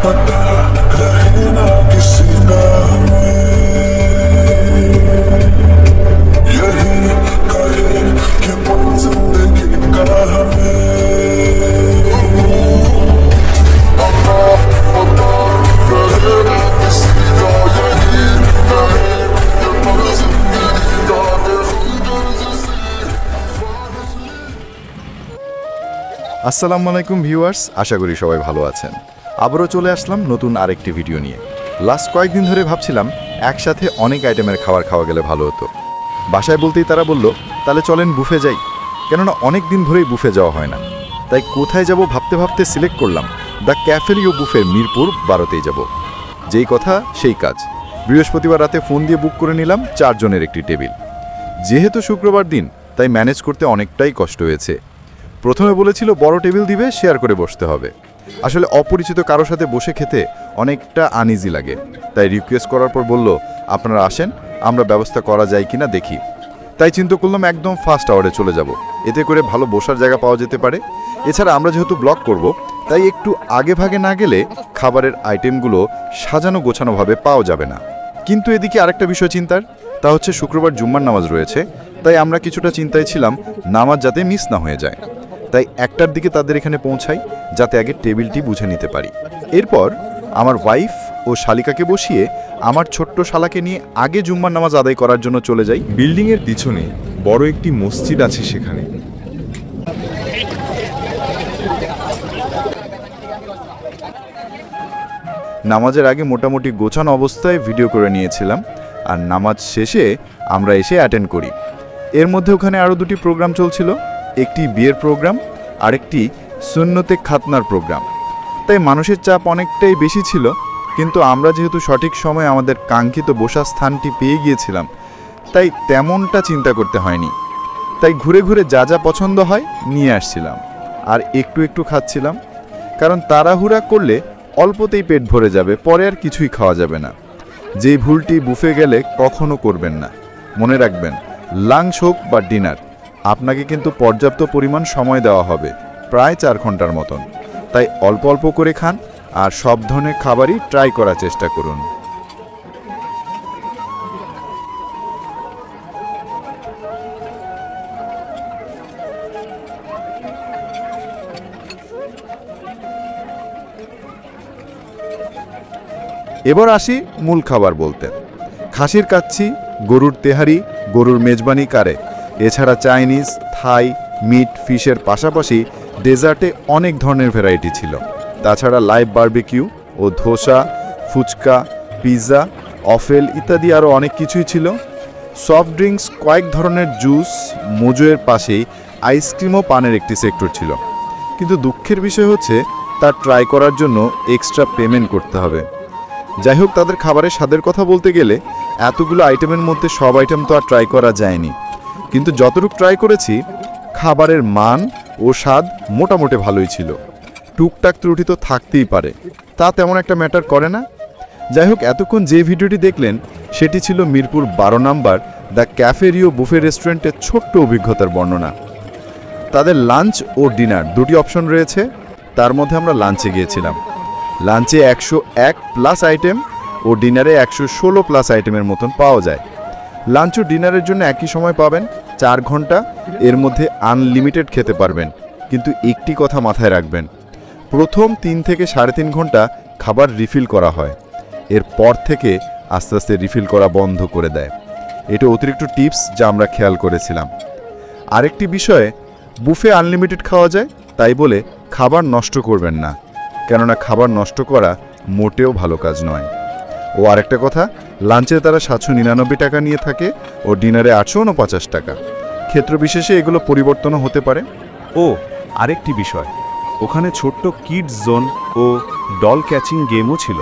पता रहे ना किसी का यही कहे कि पल जिंदगी का हमें पता रहे ना किसी का यही कहे कि पल जिंदगी का আসসালামু আলাইকুম ভিউয়ার্স, আশা করি সবাই ভালো আছেন। আবারও চলে আসলাম নতুন আরেকটি ভিডিও নিয়ে। লাস্ট কয়েকদিন ধরে ভাবছিলাম একসাথে অনেক আইটেমের খাবার খাওয়া গেলে ভালো হতো। বাসায় বলতেই তারা বলল তাহলে চলেন বুফে যাই, কেননা অনেক দিন ধরেই বুফে যাওয়া হয় না। তাই কোথায় যাব ভাবতে ভাবতে সিলেক্ট করলাম দ্য ক্যাফেরিও বুফে মিরপুর 12তেই যাব। যেই কথা সেই কাজ। বৃহস্পতিবার রাতে ফোন দিয়ে বুক করে নিলাম 4 জনের একটি টেবিল। যেহেতু শুক্রবার দিন তাই ম্যানেজ করতে অনেকটাই কষ্ট হয়েছে। প্রথমে বলেছিল বড় টেবিল দিবে, শেয়ার করে বসতে হবে। আসলে অপরিচিত কারোর সাথে বসে খেতে অনেকটা আনইজি লাগে। তাই রিকোয়েস্ট করার পর বলল আপনারা আসেন, আমরা ব্যবস্থা করা যায় কিনা দেখি। তাই চিন্তা করলাম একদম ফার্স্ট আওয়ারে চলে যাব, এতে করে ভালো বসার জায়গা পাওয়া যেতে পারে। এছাড়া আমরা যেহেতু ব্লগ করব তাই একটু আগে ভাগে না গেলে খাবারের আইটেমগুলো সাজানো গোছানোভাবে পাওয়া যাবে না। কিন্তু এদিকে আরেকটা বিষয় চিন্তার, তা হচ্ছে শুক্রবার জুম্মার নামাজ রয়েছে। তাই আমরা কিছুটা চিন্তায় ছিলাম নামাজ যাতে মিস না হয়ে যায়। তাই 1টার দিকে তাদের এখানে পৌঁছাই, যাতে আগে টেবিলটি বুঝে নিতে পারি। এরপর আমার ওয়াইফ ও শালিকাকে বসিয়ে আমার ছোট্ট শালাকে নিয়ে আগে জুম্মার নামাজ আদায় করার জন্য চলে যাই। বিল্ডিংয়ের পিছনে বড় একটি মসজিদ আছে, সেখানে নামাজের আগে মোটামুটি গোছানো অবস্থায় ভিডিও করে নিয়েছিলাম, আর নামাজ শেষে আমরা এসে অ্যাটেন্ড করি। এর মধ্যে ওখানে আরও 2টি প্রোগ্রাম চলছিল, একটি বিয়ের প্রোগ্রাম আর একটি সুন্নতে খাতনার প্রোগ্রাম। তাই মানুষের চাপ অনেকটাই বেশি ছিল, কিন্তু আমরা যেহেতু সঠিক সময়ে আমাদের কাঙ্ক্ষিত বসার স্থানটি পেয়ে গিয়েছিলাম তাই তেমনটা চিন্তা করতে হয়নি। তাই ঘুরে ঘুরে যা যা পছন্দ হয় নিয়ে আসছিলাম আর একটু একটু খাচ্ছিলাম, কারণ তাড়াহুড়া করলে অল্পতেই পেট ভরে যাবে, পরে আর কিছুই খাওয়া যাবে না। যেই ভুলটি বুফে গেলে কখনো করবেন না। মনে রাখবেন, লাঞ্চ হোক বা ডিনার, আপনাকে কিন্তু পর্যাপ্ত পরিমাণ সময় দেওয়া হবে, প্রায় 4 ঘন্টার মতন। তাই অল্প অল্প করে খান আর সব ধরনের খাবারই ট্রাই করার চেষ্টা করুন। এবার আসি মূল খাবার বলতে। খাসির কাচ্চি, গরুর তেহারি, গরুর মেজবানি কারে, এছাড়া চাইনিজ, থাই, মিট, ফিশের পাশাপাশি ডেজার্টে অনেক ধরনের ভ্যারাইটি ছিল। তাছাড়া লাইভ বারবিকিউ ও ধোসা, ফুচকা, পিৎজা, অফেল ইত্যাদি আরও অনেক কিছুই ছিল। সফট ড্রিঙ্কস, কয়েক ধরনের জুস, মজুয়ের পাশেই আইসক্রিম ও পানের একটি সেক্টর ছিল। কিন্তু দুঃখের বিষয় হচ্ছে তা ট্রাই করার জন্য এক্সট্রা পেমেন্ট করতে হবে। যাই হোক, তাদের খাবারের স্বাদের কথা বলতে গেলে এতগুলো আইটেমের মধ্যে সব আইটেম তো আর ট্রাই করা যায়নি, কিন্তু যতটুকু ট্রাই করেছি খাবারের মান ও স্বাদ মোটামুটি ভালোই ছিল। টুকটাক ত্রুটি তো থাকতেই পারে, তা তেমন একটা ম্যাটার করে না। যাই হোক, এতক্ষণ যে ভিডিওটি দেখলেন সেটি ছিল মিরপুর 12 নম্বর দ্য ক্যাফেরিও বুফে রেস্টুরেন্টের ছোট্ট অভিজ্ঞতার বর্ণনা। তাদের লাঞ্চ ও ডিনার 2টি অপশন রয়েছে, তার মধ্যে আমরা লাঞ্চে গিয়েছিলাম। লাঞ্চে 101 প্লাস আইটেম ও ডিনারে 116 প্লাস আইটেমের মতন পাওয়া যায়। লাঞ্চ ও ডিনারের জন্য একই সময় পাবেন, 4 ঘন্টা। এর মধ্যে আনলিমিটেড খেতে পারবেন, কিন্তু একটি কথা মাথায় রাখবেন, প্রথম 3 থেকে 3.5 ঘন্টা খাবার রিফিল করা হয়, এরপর থেকে আস্তে আস্তে রিফিল করা বন্ধ করে দেয়। এটা অতিরিক্ত টিপস যা আমরা খেয়াল করেছিলাম। আরেকটি বিষয়ে, বুফে আনলিমিটেড খাওয়া যায়, তাই বলে খাবার নষ্ট করবেন না, কেননা খাবার নষ্ট করা মোটেও ভালো কাজ নয়। ও আরেকটা কথা, লাঞ্চে তারা 799 টাকা নিয়ে থাকে ও ডিনারে 849 টাকা। ক্ষেত্র বিশেষে এগুলো পরিবর্তনও হতে পারে। ও আরেকটি বিষয়, ওখানে ছোট্ট কিডস জোন ও ডল ক্যাচিং গেমও ছিল।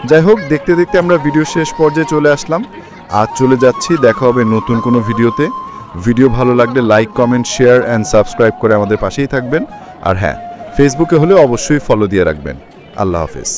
যাই হোক, দেখতে দেখতে আমরা ভিডিও শেষ পর্যায়ে চলে আসলাম। আজ চলে যাচ্ছি, দেখা হবে নতুন কোনো ভিডিওতে। ভিডিও ভালো লাগলে like, comment, share and subscribe করে আমাদের পাশেই থাকবেন। আর হ্যাঁ, ফেসবুকে হলে অবশ্যই ফলো দিয়ে রাখবেন। আল্লাহ হাফেজ।